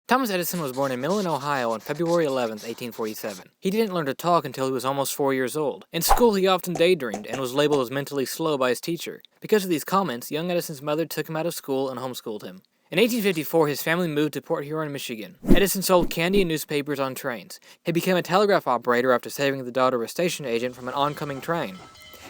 Thomas Edison was born in Millen, Ohio on February 11, 1847. He didn't learn to talk until he was almost 4 years old. In school, he often daydreamed and was labeled as mentally slow by his teacher. Because of these comments, young Edison's mother took him out of school and homeschooled him. In 1854, his family moved to Port Huron, Michigan. Edison sold candy and newspapers on trains. He became a telegraph operator after saving the daughter of a station agent from an oncoming train.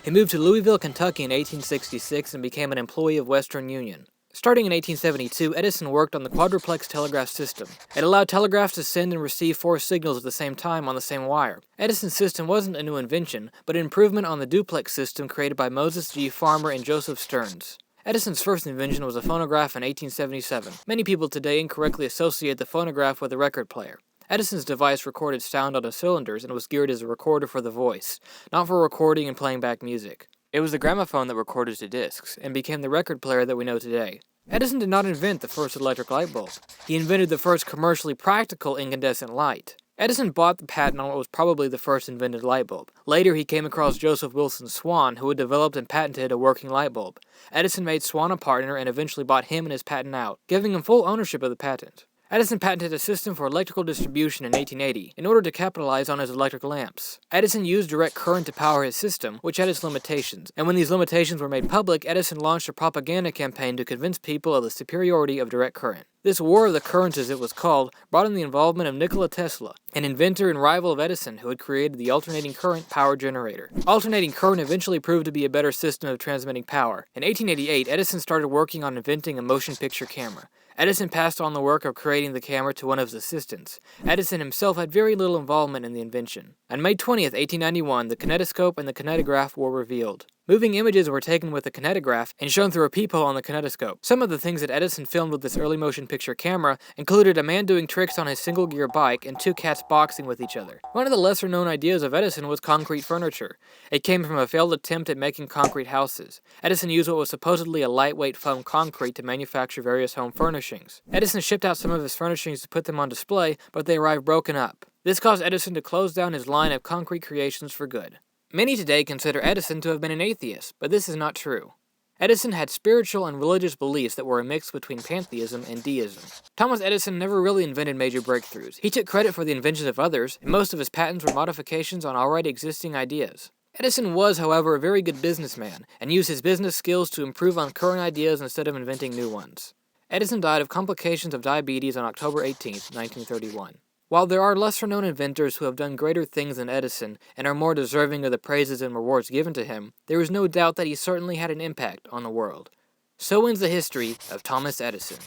He moved to Louisville, Kentucky in 1866 and became an employee of Western Union. Starting in 1872, Edison worked on the quadruplex telegraph system. It allowed telegraphs to send and receive 4 signals at the same time on the same wire. Edison's system wasn't a new invention, but an improvement on the duplex system created by Moses G. Farmer and Joseph STEARNS. Edison's first invention was a phonograph in 1877. Many people today incorrectly associate the phonograph with a record player. Edison's device recorded sound on the cylinders and was geared as a recorder for the voice, not for recording and playing back music. It was the gramophone that recorded to discs, and became the record player that we know today. Edison did not invent the first electric light bulb. He invented the first commercially practical incandescent light. Edison bought the patent on what was probably the first invented light bulb. Later, he came across Joseph Wilson Swan, who had developed and patented a working light bulb. Edison made Swan a partner and eventually bought him and his patent out, giving him full ownership of the patent. Edison patented a system for electrical distribution in 1880 in order to capitalize on his electric lamps. Edison used direct current to power his system, which had its limitations, and when these limitations were made public, Edison launched a propaganda campaign to convince people of the superiority of direct current. This War of the Currents, as it was called, brought in the involvement of Nikola Tesla, an inventor and rival of Edison who had created the alternating current power generator. Alternating current eventually proved to be a better system of transmitting power. In 1888, Edison started working on inventing a motion picture camera. Edison passed on the work of creating the camera to one of his assistants. Edison himself had very little involvement in the invention. On May 20th, 1891, the kinetoscope and the kinetograph were revealed. Moving images were taken with the kinetograph and shown through a peephole on the kinetoscope. Some of the things that Edison filmed with this early motion picture camera included a man doing tricks on his single-gear bike and 2 cats boxing with each other. One of the lesser-known ideas of Edison was concrete furniture. It came from a failed attempt at making concrete houses. Edison used what was supposedly a lightweight foam concrete to manufacture various home furnishings. Edison shipped out some of his furnishings to put them on display, but they arrived broken up. This caused Edison to close down his line of concrete creations for good. Many today consider Edison to have been an atheist, but this is not true. Edison had spiritual and religious beliefs that were a mix between pantheism and deism. Thomas Edison never really invented major breakthroughs. He took credit for the inventions of others, and most of his patents were modifications on already existing ideas. Edison was, however, a very good businessman, and used his business skills to improve on current ideas instead of inventing new ones. Edison died of complications of diabetes on October 18, 1931. While there are lesser-known inventors who have done greater things than Edison and are more deserving of the praises and rewards given to him, there is no doubt that he certainly had an impact on the world. So ends the history of Thomas Edison.